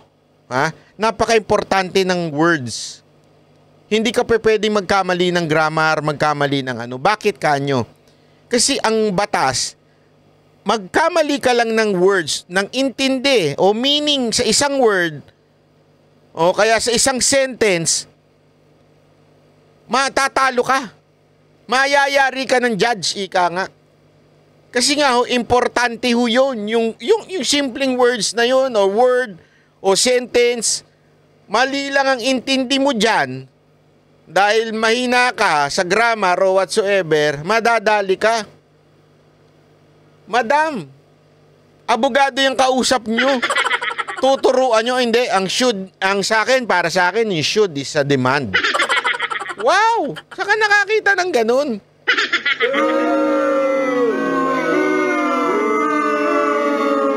napaka-importante ng words. Hindi ka pwedeng magkamali ng grammar, magkamali ng ano. Bakit kanyo? Kasi ang batas, magkamali ka lang ng words, ng intindi o meaning sa isang word, o kaya sa isang sentence, matatalo ka. Mayayari ka ng judge, ika nga. Kasi nga importante yun. Yung simpleng words na yun, o word, o sentence, mali lang ang intindi mo dyan, dahil mahina ka sa grammar o whatsoever, madadali ka. Madam, abogado yung kausap nyo. Tuturuan nyo, hindi. Ang should, ang sa akin, para sa akin, yung should is a demand. Wow! Saka nakakita ng ganun.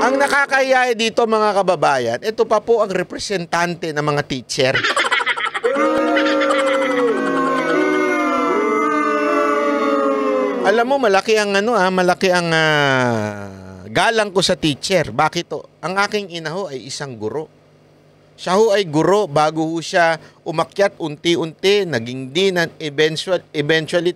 Ang nakakahiya dito mga kababayan, ito pa po ang representante ng mga teacher. Alam mo, malaki ang galang ko sa teacher. Bakit to? Ang aking ina ho ay isang guro. Siya ho ay guro bago ho siya umakyat unti-unti, naging dean, and eventually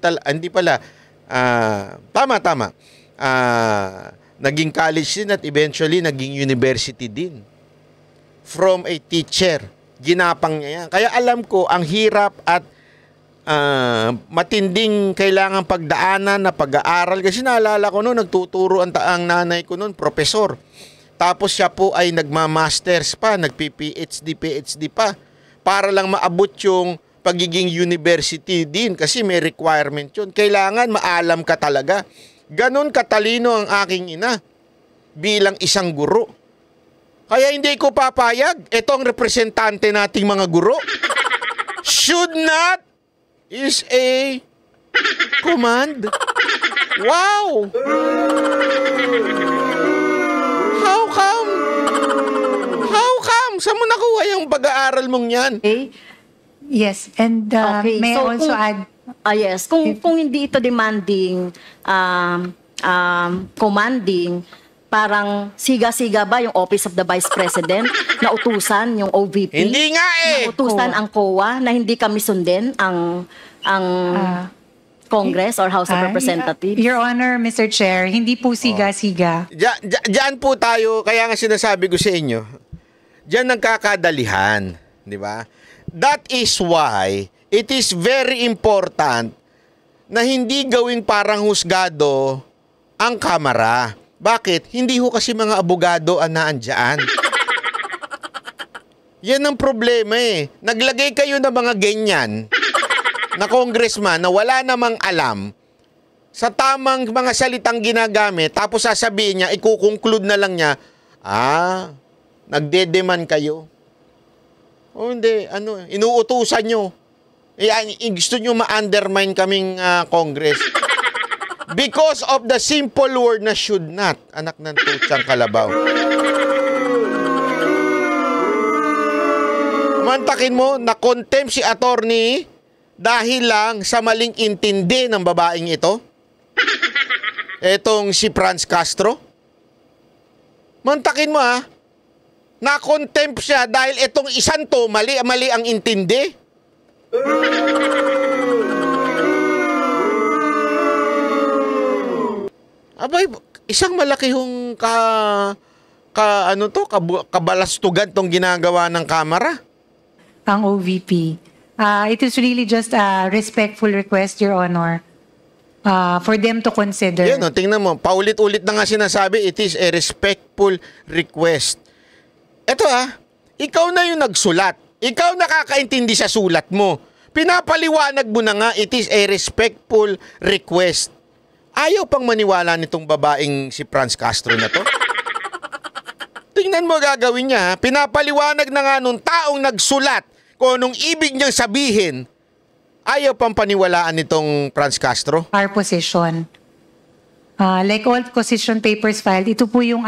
naging college din at eventually naging university din. From a teacher, ginapang niya yan. Kaya alam ko, ang hirap at matinding kailangan pagdaanan na pag-aaral. Kasi naalala ko noon, nagtuturo ang nanay ko noon, profesor. Tapos siya po ay nagma-masters pa, nagpi-PhD pa, para lang maabot yung pagiging university din kasi may requirement yun. Kailangan maalam ka talaga. Ganon katalino ang aking ina bilang isang guro. Kaya hindi ko papayag. Ito ang representante nating mga guro. Should not is a command. Wow! How come? How come? Saan mo nakuha yung pag-aaral mong yan? Okay. Yes, and may I also add... Yes, kung hindi ito demanding, commanding, parang siga-siga ba yung Office of the Vice President na utusan yung OVP? Hindi nga eh! Na utusan ang COA na hindi kami sundin ang Congress or House of Representatives? Your Honor, Mr. Chair, hindi po siga-siga. Diyan po tayo, kaya nga sinasabi ko sa inyo, diyan nagkakadalihan, di ba? That is why it is very important na hindi gawing parang husgado ang Kamara. Bakit? Hindi ho kasi mga abogado ang naandyan. Yan ang problema eh. Naglagay kayo ng mga ganyan na congressman na wala namang alam sa tamang mga salitang ginagamit, tapos sasabihin niya, ikukonclude na lang niya, nagdedeman kayo. O hindi, inuutusan nyo. Gusto nyo ma-undermine kaming Congress. Because of the simple word na should not. Anak ng tutsang kalabaw. Mantakin mo, na-contempt si attorney dahil lang sa maling intindi ng babaeng ito. Etong si Franz Castro. Mantakin mo na-contempt siya dahil itong isang to, mali ang intindi. Abay, isang malaki hong kabalastugan tong ginagawa ng Kamara. Ang OVP. It is really just a respectful request, Your Honor, for them to consider. Yan, tingnan mo, paulit-ulit na nga sinasabi, it is a respectful request. Eto ikaw na yung nagsulat. Ikaw nakakaintindi sa sulat mo. Pinapaliwanag mo na nga, it is a respectful request. Ayaw pang maniwala nitong babaeng si Franz Castro na to. Tingnan mo gagawin niya. Pinapaliwanag na nga nung taong nagsulat kung anong ibig niyang sabihin. Ayaw pang paniwalaan nitong Franz Castro. Our position. Like all position papers filed, ito po yung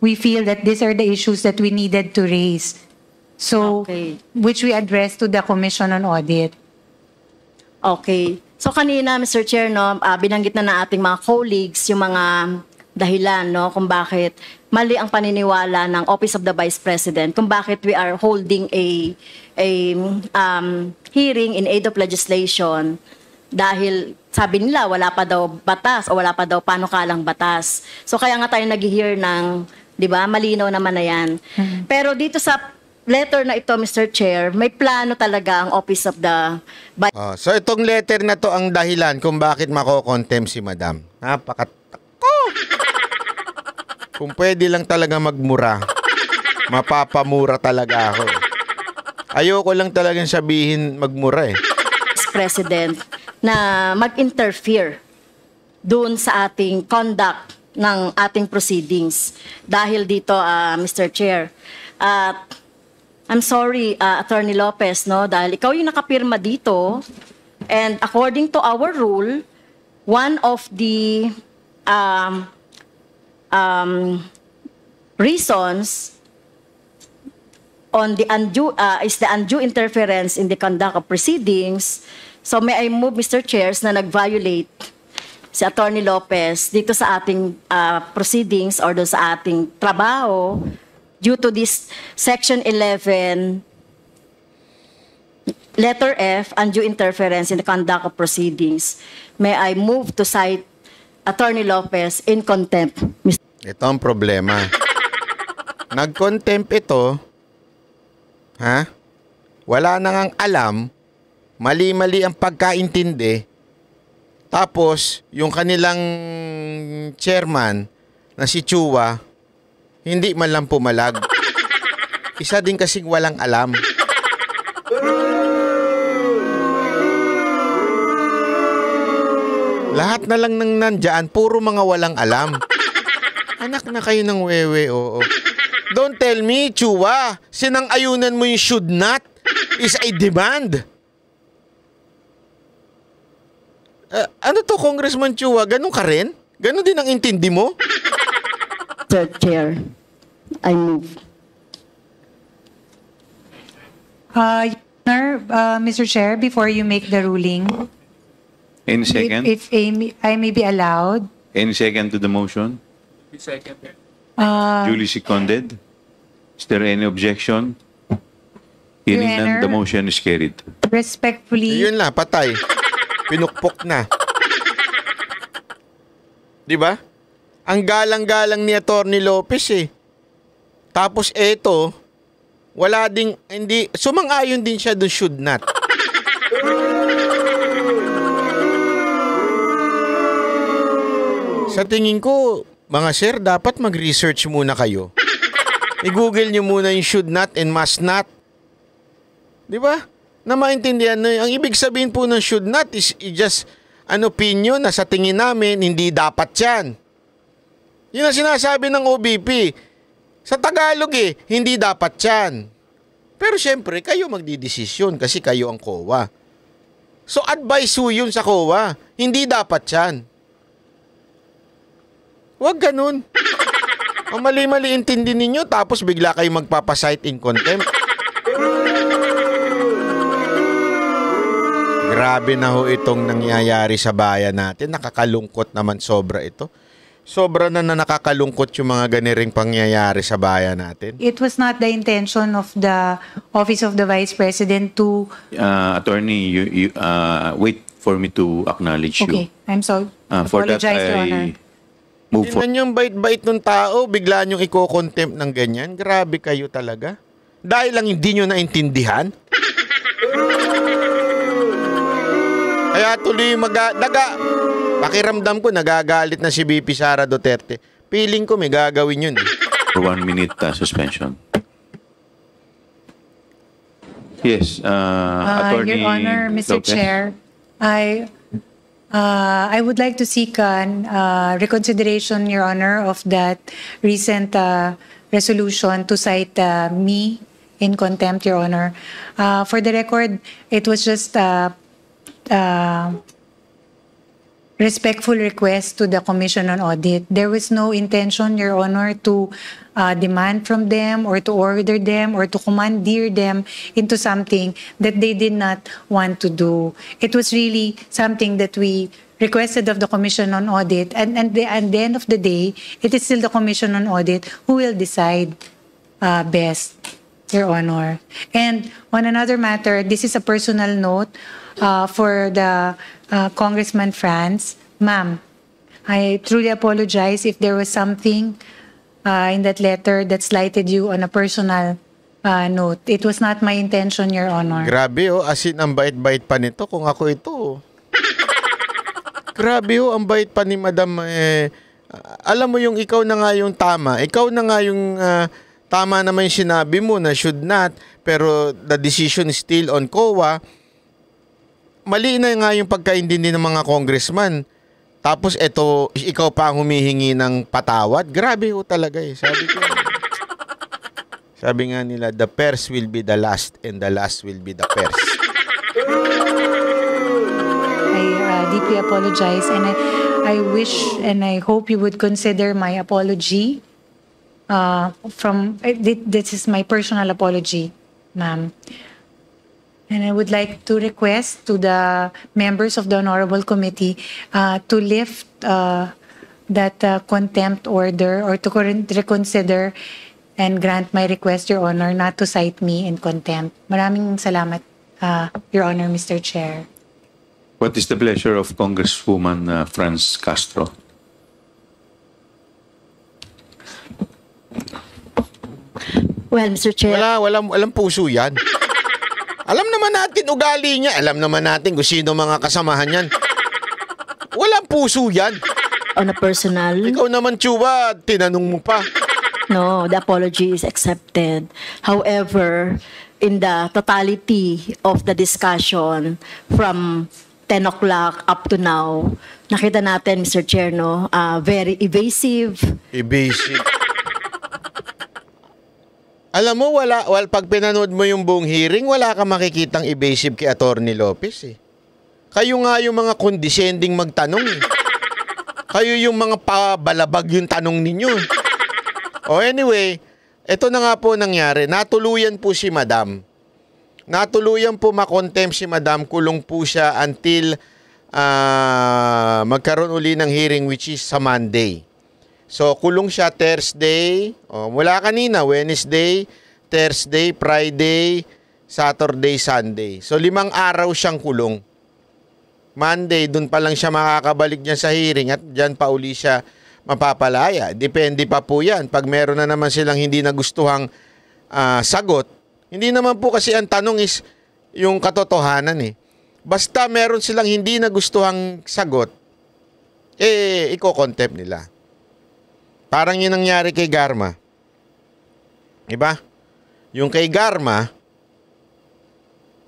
we feel that these are the issues that we needed to raise. So, which we addressed to the Commission on Audit. Okay. So kanina, Mr. Chair, binanggit na ating mga colleagues yung mga dahilan kung bakit mali ang paniniwala ng Office of the Vice President, kung bakit we are holding a hearing in aid of legislation dahil sabi nila wala pa daw batas o wala pa daw panukalang batas. So kaya nga tayo nag-hear ng, 'di ba? Malinaw naman na 'yan. Pero dito sa letter na ito, Mr. Chair, may plano talaga ang Office of the so itong letter na to ang dahilan kung bakit mako-contempt si Madam. Napakatako. Kung pwede lang talaga magmura, mapapamura talaga ako. Ayoko lang talagang sabihin magmura President na mag-interfere doon sa ating conduct ng ating proceedings. Dahil dito, Mr. Chair, I'm sorry, Attorney Lopez, dahil ikaw yung nakapirma dito And according to our rule, one of the reasons on the undue is the undue interference in the conduct of proceedings. So may I move, Mr. Chairs, na nag-violate si Attorney Lopez dito sa ating proceedings or do sa ating trabaho due to this Section 11, letter F, undue interference in the conduct of proceedings. May I move to cite Attorney Lopez in contempt. Ito ang problema. Nag-contempt ito, ha? Wala na ngang alam, mali-mali ang pagkaintindi, tapos yung kanilang chairman na si Chua, hindi man lang pumalag. Isa din kasing walang alam. Lahat na lang nang nandyan, puro mga walang alam. Anak na kayo ng wewe, oo. Don't tell me, Chua, sinang-ayunan mo yung should not is a demand. Ano to, Congressman Chua? Ganun ka rin? Ganun din ang intindi mo? Sir Chair, I move. Mr. Chair, before you make the ruling, Any second? if I may be allowed. Any second to the motion? Second. Duly seconded. Is there any objection? Hearing none, the motion is carried. Respectfully. Yun lang, patay. Pinukpok na. Di ba? Ang galang-galang ni Attorney Lopez eh. Tapos eto, wala ding, hindi, sumang-ayon din siya dun should not. Sa tingin ko, mga sir, dapat mag-research muna kayo. I-google nyo muna yung should not and must not. Di ba? Na maintindihan nyo. Ang ibig sabihin po ng should not is just an opinion na sa tingin namin, hindi dapat yan. Yun ang sinasabi ng OBP. Sa Tagalog hindi dapat yan. Pero syempre, kayo magdidesisyon kasi kayo ang COA. So advice ho yun sa COA. Hindi dapat yan. Huwag ganun. Ang mali-mali intindi ninyo tapos bigla kayo magpapasite in contempt. Grabe na ho itong nangyayari sa bayan natin. Nakakalungkot naman sobra ito. Sobra na nakakalungkot yung mga ganiring pangyayari sa bayan natin. It was not the intention of the Office of the Vice President to... Attorney, you wait for me to acknowledge you. Okay, I'm sorry. For that, Apologize, Your Honor. Move for... Tingnan yung bait-bait ng tao, bigla nyong iko-contempt ng ganyan. Grabe kayo talaga. Dahil lang hindi nyo naintindihan. Kaya tuloy pakiramdam ko nagagalit na si VP Sara Duterte. Feeling ko may gagawin yun. For 1 minute suspension. Yes, Attorney Your Honor, Mr. Lopez. Chair, I would like to seek reconsideration, Your Honor, of that recent resolution to cite me in contempt, Your Honor. For the record, it was just respectful request to the Commission on Audit. There was no intention, Your Honor, to demand from them or to order them or to commandeer them into something that they did not want to do. It was really something that we requested of the Commission on Audit, and at the end of the day, it is still the Commission on Audit who will decide best, Your Honor. And on another matter, this is a personal note for the Congressman Franz. Ma'am, I truly apologize if there was something in that letter that slighted you on a personal note. It was not my intention, Your Honor. Grabe asin ang bait-bait pa nito kung ako ito. Grabe ang bait pa ni Madam. Alam mo yung ikaw na nga yung tama. Ikaw na nga yung tama naman yung sinabi mo na should not, pero the decision is still on COA. Mali na nga yung pagkaintindi ng mga congressman. Tapos eto, ikaw pa ang humihingi ng patawad. Grabe talaga Sabi nga nila, the first will be the last and the last will be the first. deeply apologize, and I wish and I hope you would consider my apology. This is my personal apology, ma'am. And I would like to request to the members of the Honorable Committee to lift that contempt order, or to reconsider and grant my request, Your Honor, not to cite me in contempt. Maraming salamat, Your Honor, Mr. Chair. What is the pleasure of Congresswoman Franz Castro? Well, Mr. Chair. Walang puso yan. Alam naman natin ugali niya. Alam naman natin kung sino mga kasamahan yan. Walang puso yan. On a personal... Ikaw naman, Chuba, tinanong mo pa. No, the apology is accepted. However, in the totality of the discussion from 10 o'clock up to now, nakita natin, Mr. Chair, no, very evasive. Evasive. Alam mo, pag pinanood mo yung buong hearing, wala ka makikitang evasive kay Atty. Lopez eh. Kayo nga yung mga condescending magtanong eh. Kayo yung mga pabalabag yung tanong ninyo. Anyway, ito na nga po nangyari. Natuluyan po si Madam. Natuluyan po makontempt si Madam. Kulong po siya until magkaroon uli ng hearing, which is sa Monday. So, kulong siya Thursday, mula kanina, Wednesday, Thursday, Friday, Saturday, Sunday. So, 5 araw siyang kulong. Monday, dun pa lang siya makakabalik dyan sa hearing at dyan pa uli siya mapapalaya. Depende pa po yan. Pag meron na naman silang hindi nagustuhang sagot, hindi naman po kasi ang tanong is yung katotohanan eh. Basta meron silang hindi nagustuhang sagot, iko-contempt nila. Parang yun nangyari kay Garma. Diba? Yung kay Garma,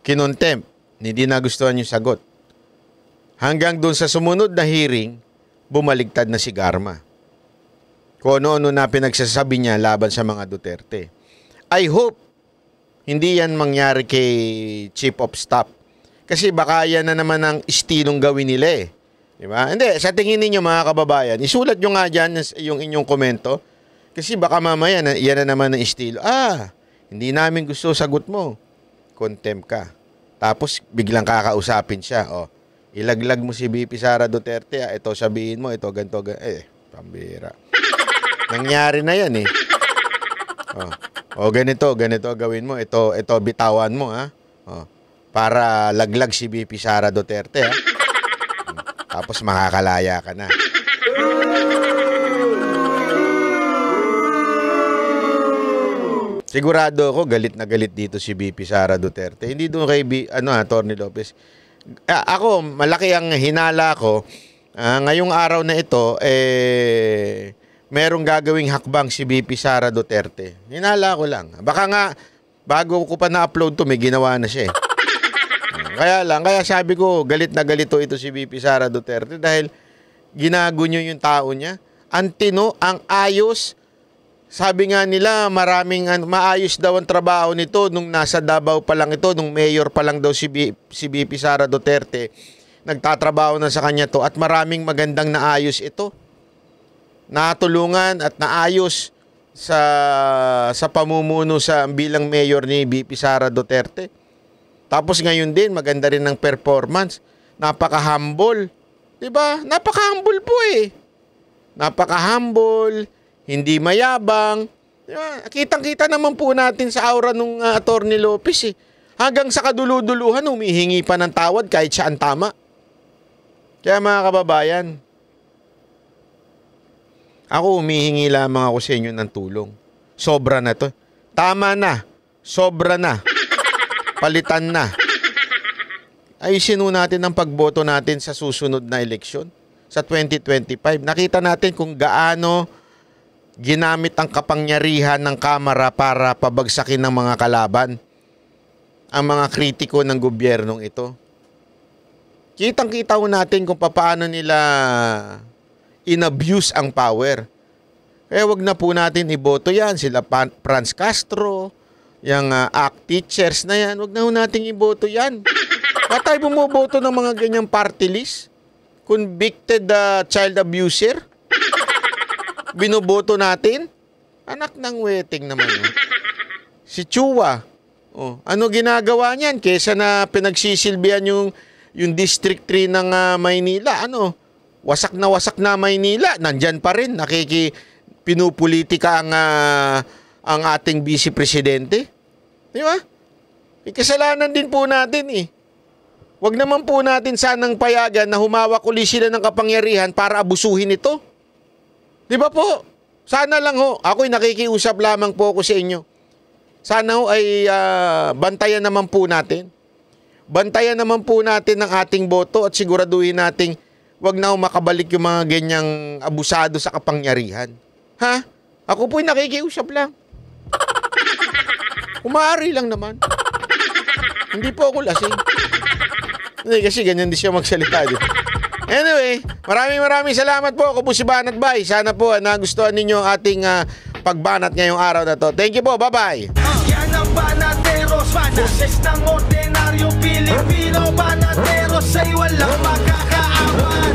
kinontempt. Hindi nagustuhan yung sagot. Hanggang dun sa sumunod na hearing, bumaligtad na si Garma. Kung ano-ano na pinagsasabi niya laban sa mga Duterte. I hope hindi yan mangyari kay Chief of Staff. Kasi baka yan na naman ang istilong gawin nila eh. Diba? Hindi, sa tingin ninyo mga kababayan, isulat nyo nga dyan yung inyong komento. Kasi baka mamaya, yan na naman ang estilo. Hindi namin gusto sagot mo. Contempt ka. Tapos biglang kakausapin siya. Ilaglag mo si VP Sara Duterte. Ito sabihin mo, ito ganito. Pambira. Nangyari na yan eh. Ganito gawin mo. Ito bitawan mo ha. Para laglag si VP Sara Duterte ha. Tapos makakalaya ka na. Sigurado ako galit na galit dito si VP Sara Duterte. Hindi doon kay Atty. Lopez. Ako, malaki ang hinala ko. Ngayong araw na ito, merong gagawing hakbang si VP Sara Duterte. Hinala ko lang. Baka nga, bago ko pa na-upload to, may ginawa na siya eh. Kaya sabi ko, galit na galito ito si VP Sara Duterte dahil ginagunyo yung tao niya. Antino, ang ayos. Sabi nga nila, maayos daw ang trabaho nito nung nasa Davao pa lang ito, nung mayor pa lang daw si VP Sara Duterte. Nagtatrabaho na sa kanya to at maraming magandang naayos ito. Natulungan at naayos sa pamumuno bilang mayor ni VP Sara Duterte. Tapos ngayon din, maganda rin ng performance. Napaka-humble. Diba? Napaka-humble po eh. Napaka-humble, hindi mayabang. Diba? Kitang-kita naman po natin sa aura ng Atty. Lopez eh. Hanggang sa kaduluduluhan, humihingi pa ng tawad kahit siya ang tama. Kaya mga kababayan, ako humihingi lamang ako sa inyo ng tulong. Sobra na to. Tama na. Sobra na. Palitan na. Ayusin natin ang pagboto natin sa susunod na eleksyon. Sa 2025. Nakita natin kung gaano ginamit ang kapangyarihan ng Kamara para pabagsakin ng mga kalaban. Ang mga kritiko ng gobyernong ito. Kitang-kita natin kung paano nila inabuse ang power. Kaya wag na po natin iboto yan. Sila Franz Castro, yung ACT teachers na yan, wag na natin iboto yan. Ba't tayo bumuboto ng mga ganyang party list? convicted child abuser? Binoboto natin? Anak ng weting naman. Si Chua. Ano ginagawa niyan? Kesa na pinagsisilbihan yung District 3 ng Maynila. Wasak na Maynila. Nandyan pa rin. Pinupolitika ang ating vice presidente. Di ba? Kasalanan din po natin eh. Huwag naman po natin sanang payagan na humawak uli sila ng kapangyarihan para abusuhin ito. Di ba po? Sana lang ho. Ako'y nakikiusap lamang po ako sa inyo. Sana ho ay bantayan naman po natin. Bantayan naman po natin ang ating boto at siguraduhin nating huwag na ho makabalik yung mga ganyang abusado sa kapangyarihan. Ha? Ako po'y nakikiusap lang. Umaari lang naman. Hindi po ako lasing. Hindi, kasi ganyan din siya magsalita. Anyway, maraming salamat po. Ako po si Banat Bay. Sana po nagustuhan ninyo ang ating pagbanat ngayong araw na to. Thank you po. Bye-bye. Yan ang Banateros, boses ng ordinaryo Pilipino. Banateros ay walang makakaaway.